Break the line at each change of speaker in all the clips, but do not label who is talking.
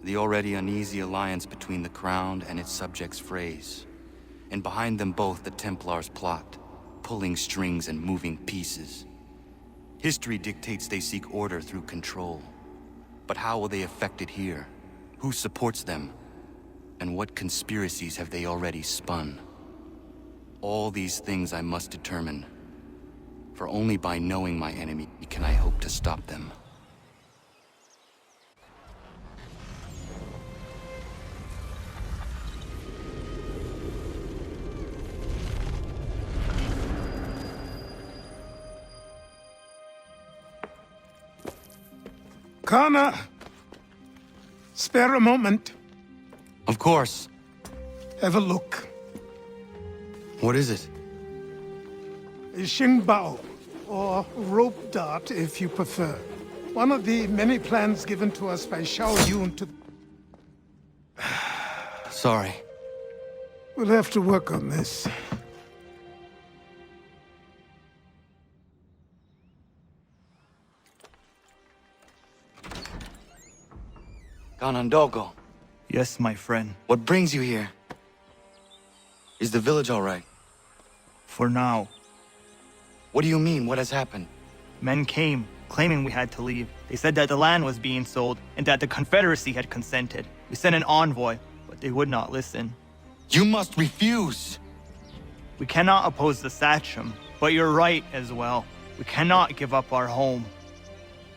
The already uneasy alliance between the Crown and its subjects frays. And behind them both the Templars plot, pulling strings and moving pieces. History dictates they seek order through control. But how will they affect it here? Who supports them? And what conspiracies have they already spun? All these things I must determine. For only by knowing my enemy can I hope to stop them.
Kana! Spare a moment.
Of course.
Have a look.
What is it?
A Xingbao, or rope dart if you prefer. One of the many plans given to us by Xiao Yun to...
Sorry.
We'll have to work on this.
Kanen'tó.
Yes, my friend.
What brings you here? Is the village all right?
For now.
What do you mean? What has happened?
Men came, claiming we had to leave. They said that the land was being sold, and that the Confederacy had consented. We sent an envoy, but they would not listen.
You must refuse!
We cannot oppose the Sachem, but you're right as well. We cannot give up our home.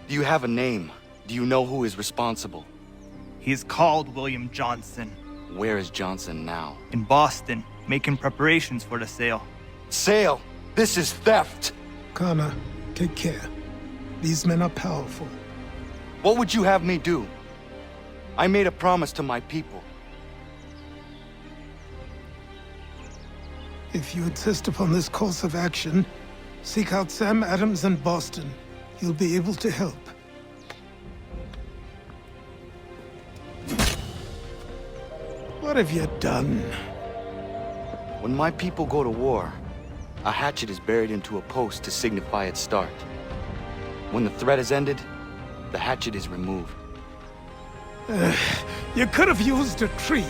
Do you have a name? Do you know who is responsible?
He is called William Johnson.
Where is Johnson now?
In Boston, making preparations for the sale.
Sale! This is theft!
Kana, take care. These men are powerful.
What would you have me do? I made a promise to my people.
If you insist upon this course of action, seek out Sam Adams in Boston. He'll be able to help. What have you done?
When my people go to war, a hatchet is buried into a post to signify its start. When the threat is ended, the hatchet is removed.
You could have used a tree.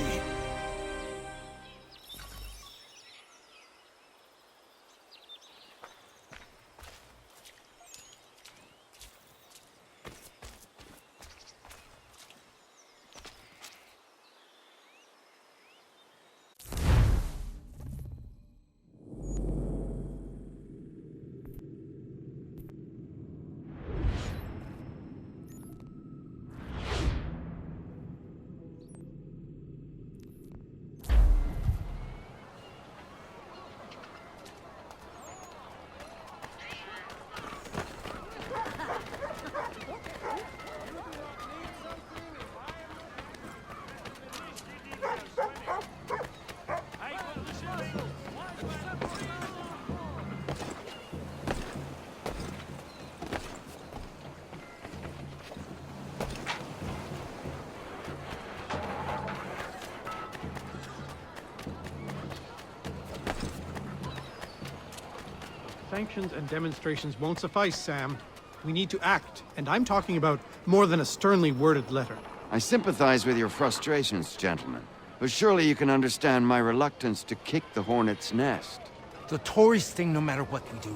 Sanctions and demonstrations won't suffice, Sam. We need to act, and I'm talking about more than a sternly worded letter.
I sympathize with your frustrations, gentlemen. But surely you can understand my reluctance to kick the hornet's nest.
The Tories thing, no matter what we do.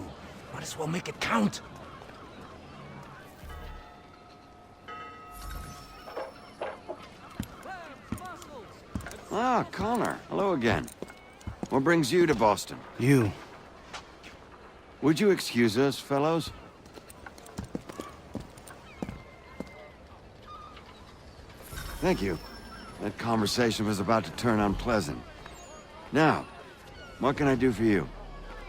Might as well make it count.
Ah, Connor. Hello again. What brings you to Boston?
You.
Would you excuse us, fellows? Thank you. That conversation was about to turn unpleasant. Now, what can I do for you?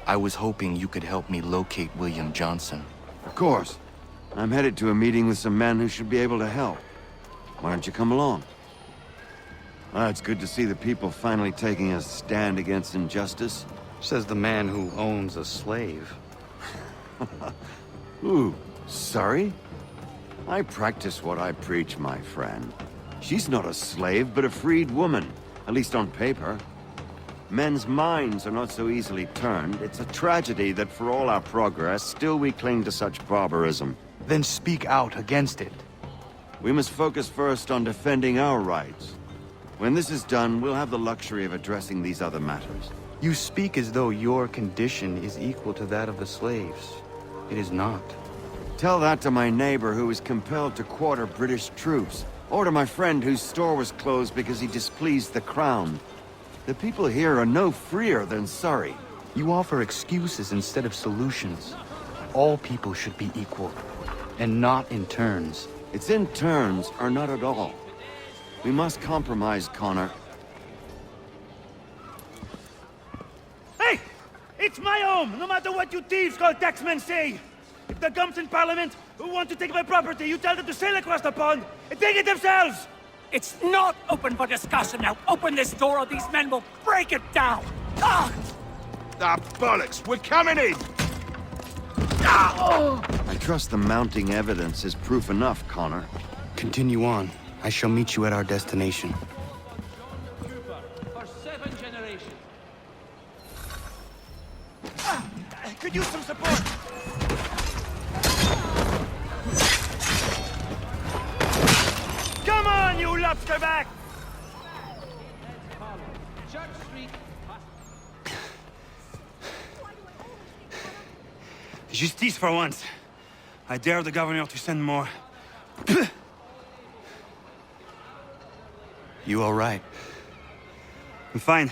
I was hoping you could help me locate William Johnson.
Of course. I'm headed to a meeting with some men who should be able to help. Why don't you come along? Ah, it's good to see the people finally taking a stand against injustice.
Says the man who owns a slave.
Ooh, sorry? I practice what I preach, my friend. She's not a slave, but a freed woman, at least on paper. Men's minds are not so easily turned. It's a tragedy that for all our progress, still we cling to such barbarism.
Then speak out against it.
We must focus first on defending our rights. When this is done, we'll have the luxury of addressing these other matters.
You speak as though your condition is equal to that of the slaves. It is not.
Tell that to my neighbor who was compelled to quarter British troops, or to my friend whose store was closed because he displeased the crown. The people here are no freer than Surrey.
You offer excuses instead of solutions. All people should be equal, and not in turns.
It's in turns, or not at all. We must compromise, Connor.
Hey! It's my home, no matter what you thieves called taxmen say! If the gums in Parliament who want to take my property, you tell them to sail across the pond and take it themselves!
It's not open for discussion now. Open this door or these men will break it down. Ah!
Ah, bollocks! We're coming in!
I trust the mounting evidence is proof enough, Connor.
Continue on. I shall meet you at our destination.
For 7 generations.
Could use some support.
Come on, you lobster back!
Justice for once. I dare the governor to send more.
You all right?
I'm fine.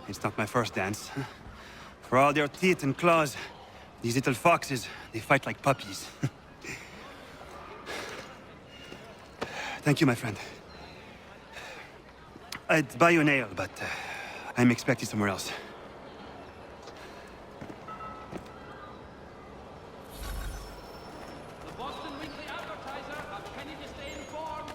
It's not my first dance. For all their teeth and claws, these little foxes, they fight like puppies. Thank you, my friend. I'd buy you an ale, but I'm expected somewhere else.
The Boston Weekly Advertiser have Kenny to stay informed.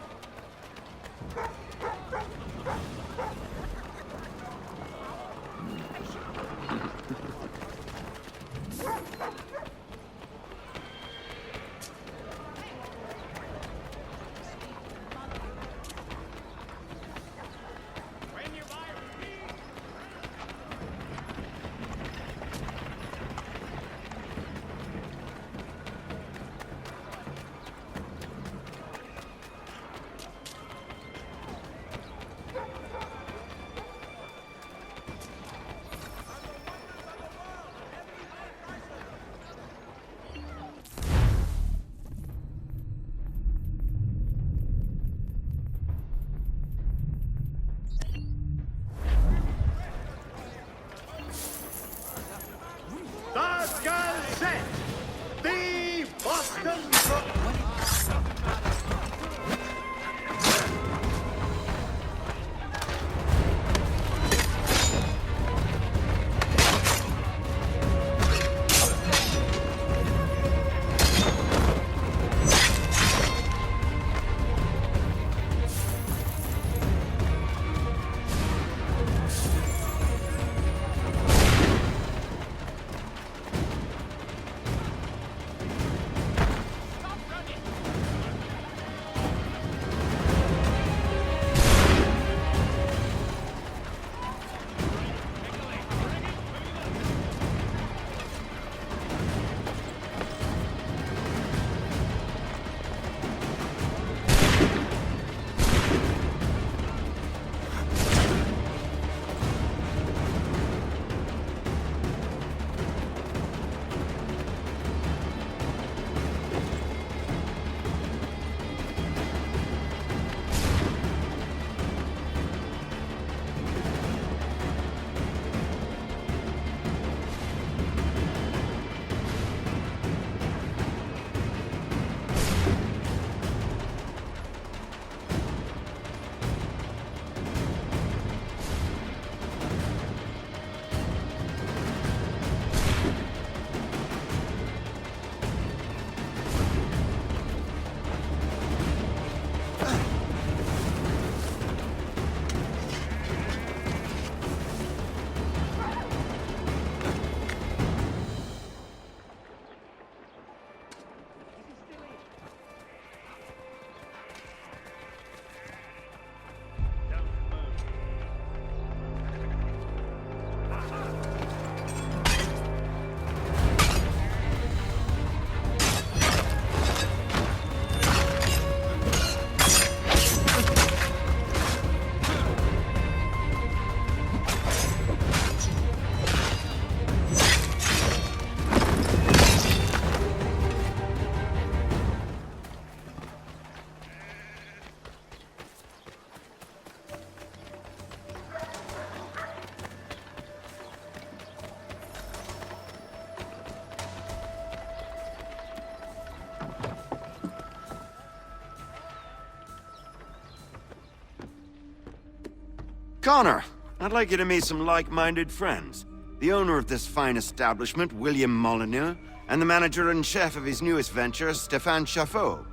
Connor, I'd like you to meet some like-minded friends. The owner of this fine establishment, William Molyneux, and the manager and chef of his newest venture, Stéphane Chaffeau.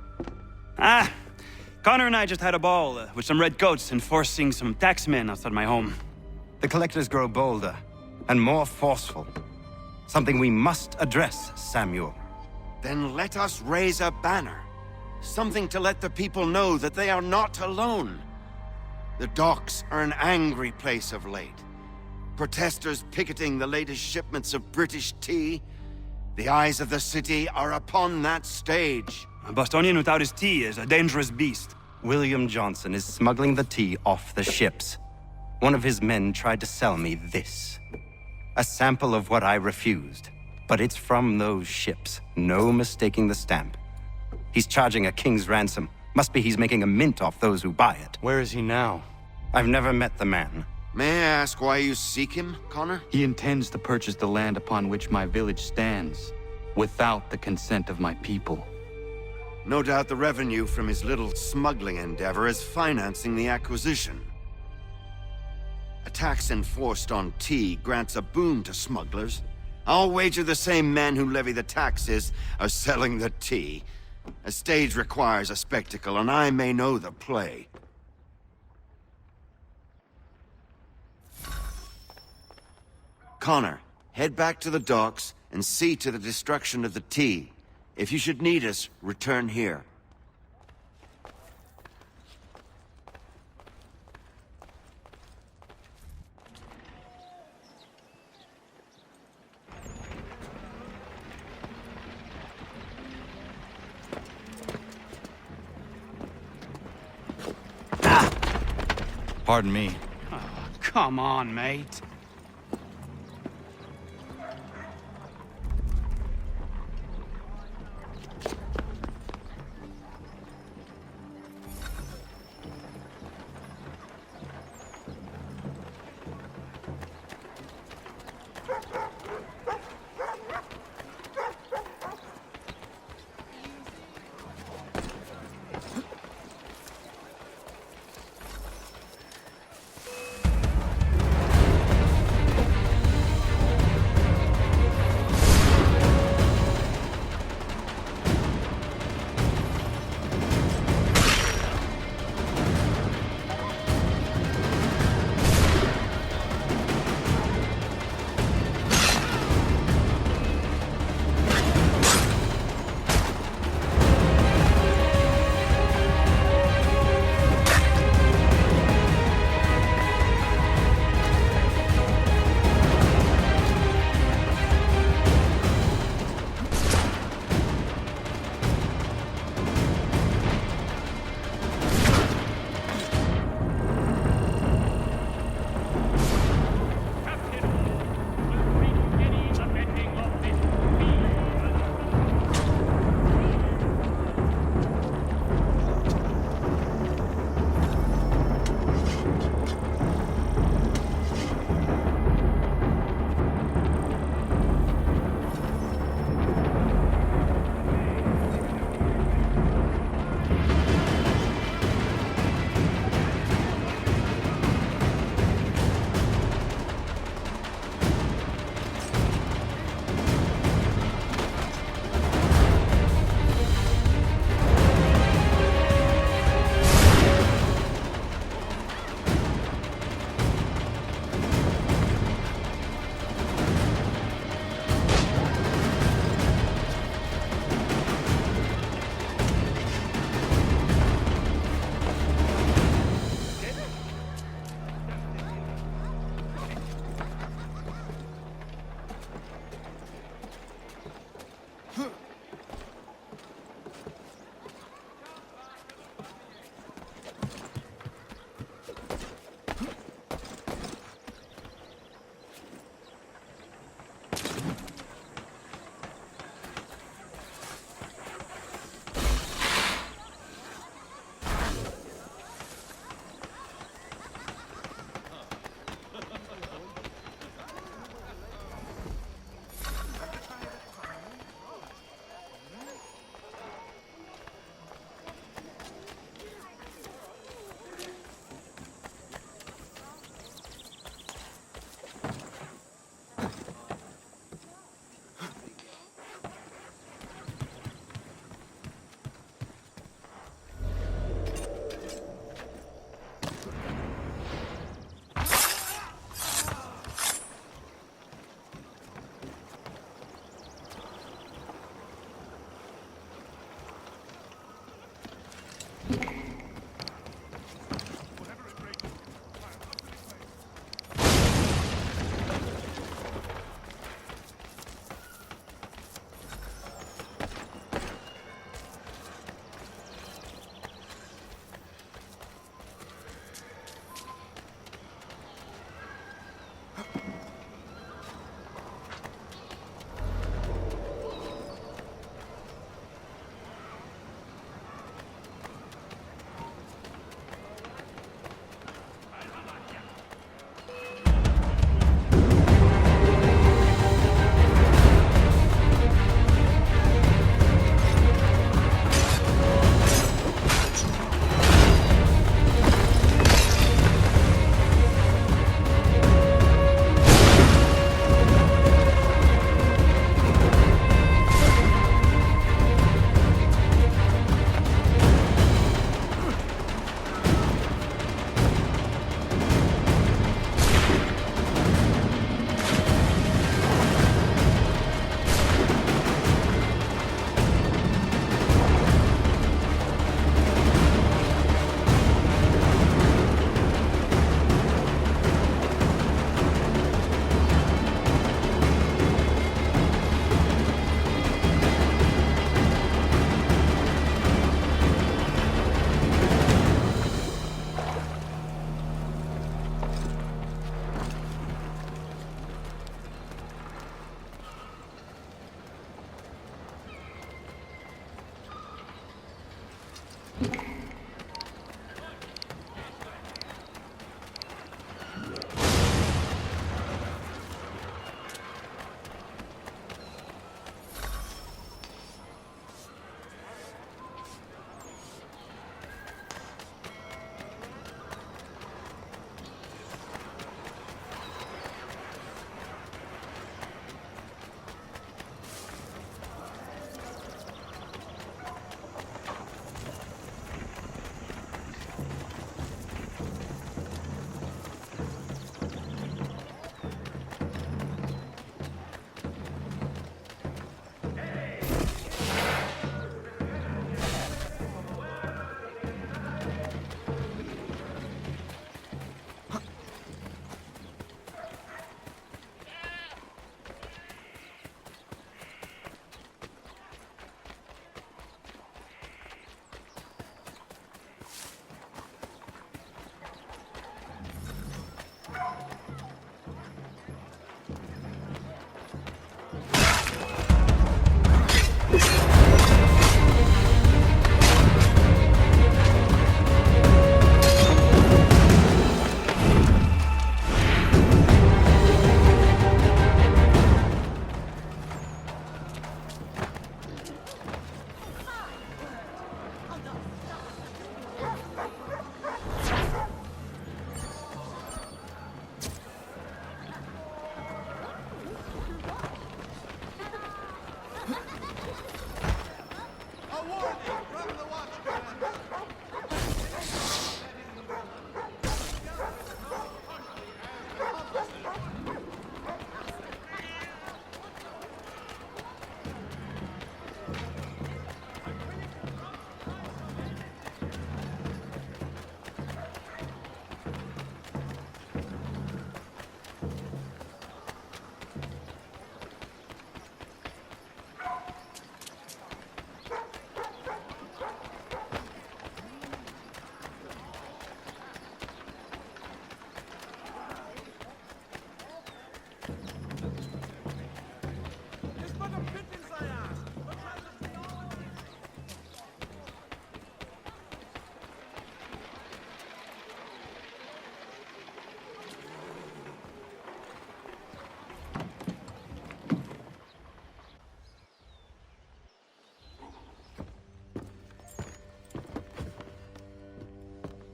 Ah, Connor and I just had a ball with some redcoats enforcing some taxmen outside my home.
The collectors grow bolder and more forceful. Something we must address, Samuel.
Then let us raise a banner. Something to let the people know that they are not alone. The docks are an angry place of late. Protesters picketing the latest shipments of British tea. The eyes of the city are upon that stage.
A Bostonian without his tea is a dangerous beast.
William Johnson is smuggling the tea off the ships. One of his men tried to sell me this. A sample of what I refused. But it's from those ships. No mistaking the stamp. He's charging a king's ransom. Must be he's making a mint off those who buy it.
Where is he now?
I've never met the man.
May I ask why you seek him, Connor?
He intends to purchase the land upon which my village stands, without the consent of my people.
No doubt the revenue from his little smuggling endeavor is financing the acquisition. A tax enforced on tea grants a boon to smugglers. I'll wager the same men who levy the taxes are selling the tea. A stage requires a spectacle, and I may know the play. Connor, head back to the docks and see to the destruction of the tea. If you should need us, return here.
Pardon me.
Oh, come on, mate.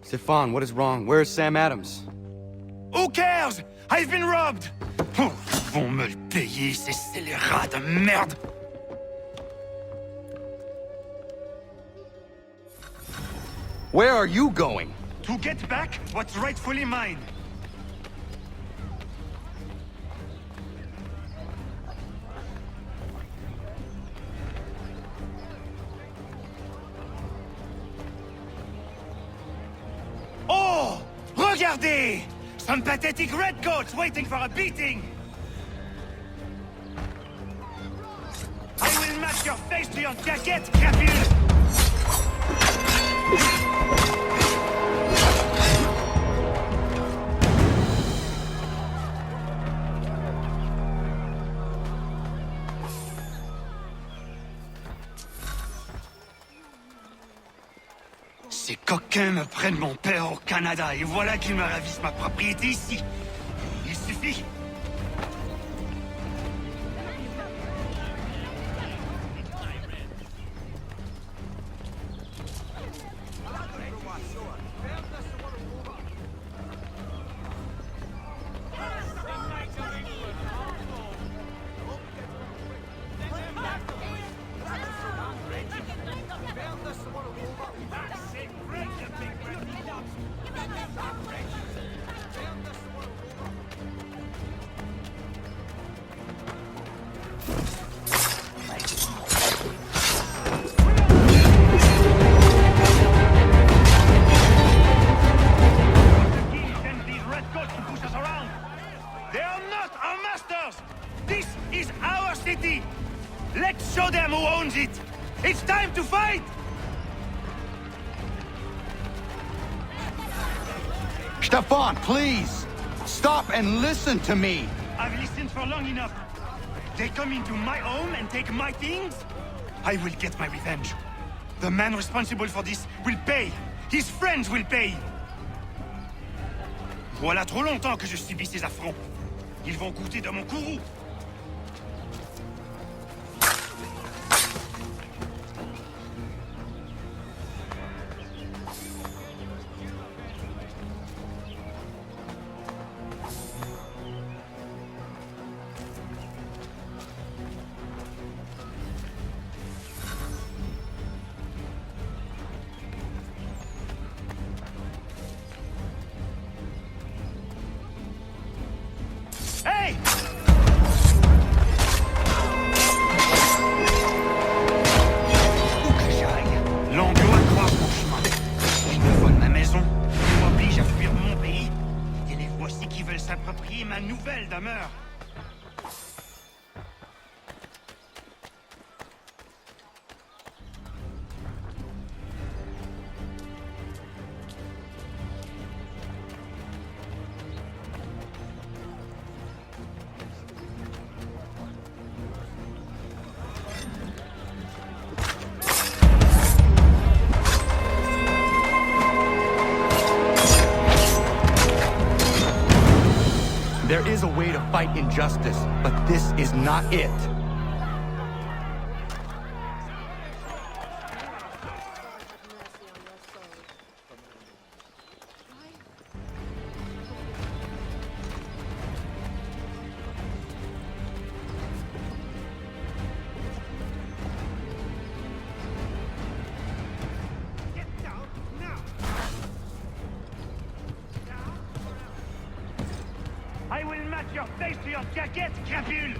Stefan, what is wrong? Where is Sam Adams?
Who cares? I've been robbed! Oh, ils vont me le payer, ces scélérats de merde!
Where are you going?
To get back what's rightfully mine. Oh! Regardez! Some pathetic redcoats waiting for a beating! I will match your face to your jacket, crapule! Ces coquins me prennent mon père au Canada et voilà qu'ils me ravissent ma propriété ici. Il suffit. Let's show them who owns it! It's time to fight!
Stefan, please! Stop and listen to me!
I've listened for long enough. They come into my home and take my things? I will get my revenge. The man responsible for this will pay. His friends will pay. Voilà trop longtemps que je subis ces affronts. Ils vont goûter de mon courroux. Hey! Où que j'aille, l'anglo accroît mon chemin. Ils me volent ma maison, ils m'obligent à fuir mon pays, et les voici qui veulent s'approprier ma nouvelle demeure.
There is a way to fight injustice, but this is not it.
I will match your face to your jacket, crapule!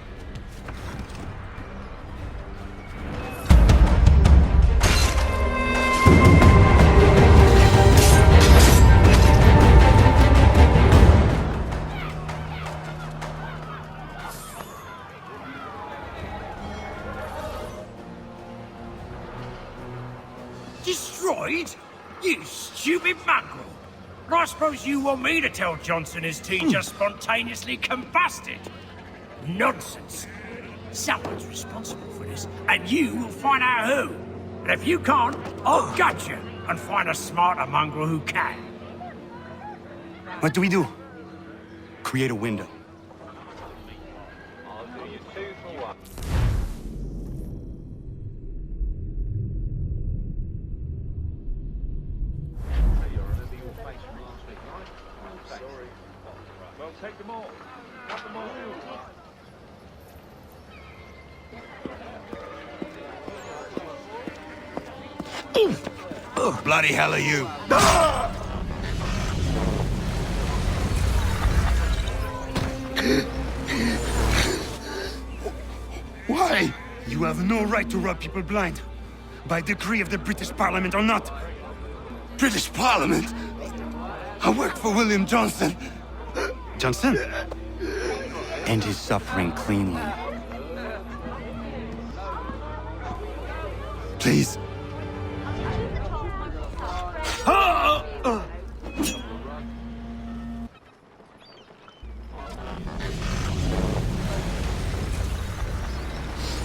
Destroyed? You stupid mongrel! I suppose you want me to tell Johnson his tea just spontaneously combusted? Nonsense. Someone's responsible for this, and you will find out who. And if you can't, I'll gut you and find a smarter mongrel who can.
What do we do? Create a window. Bloody hell are you?
Why?
You have no right to rob people blind. By decree of the British Parliament or not.
British Parliament? I work for William Johnson.
Johnson?
End his suffering cleanly.
Please.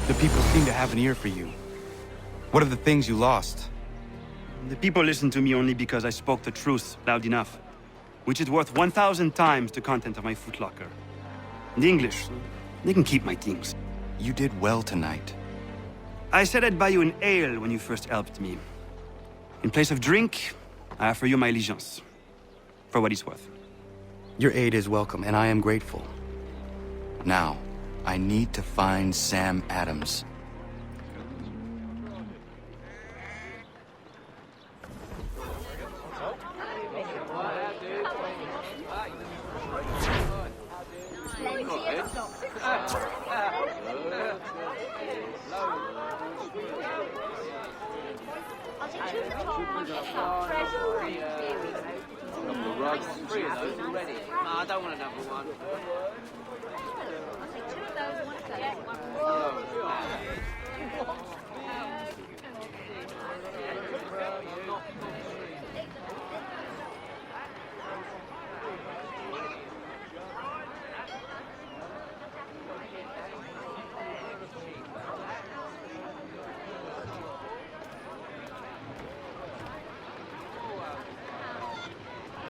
The people seem to have an ear for you. What are the things you lost?
The people listen to me only because I spoke the truth loud enough. Which is worth 1,000 times the content of my footlocker. The English, they can keep my things.
You did well tonight.
I said I'd buy you an ale when you first helped me. In place of drink, I offer you my allegiance. For what it's worth.
Your aid is welcome, and I am grateful. Now, I need to find Sam Adams.
I don't want another one.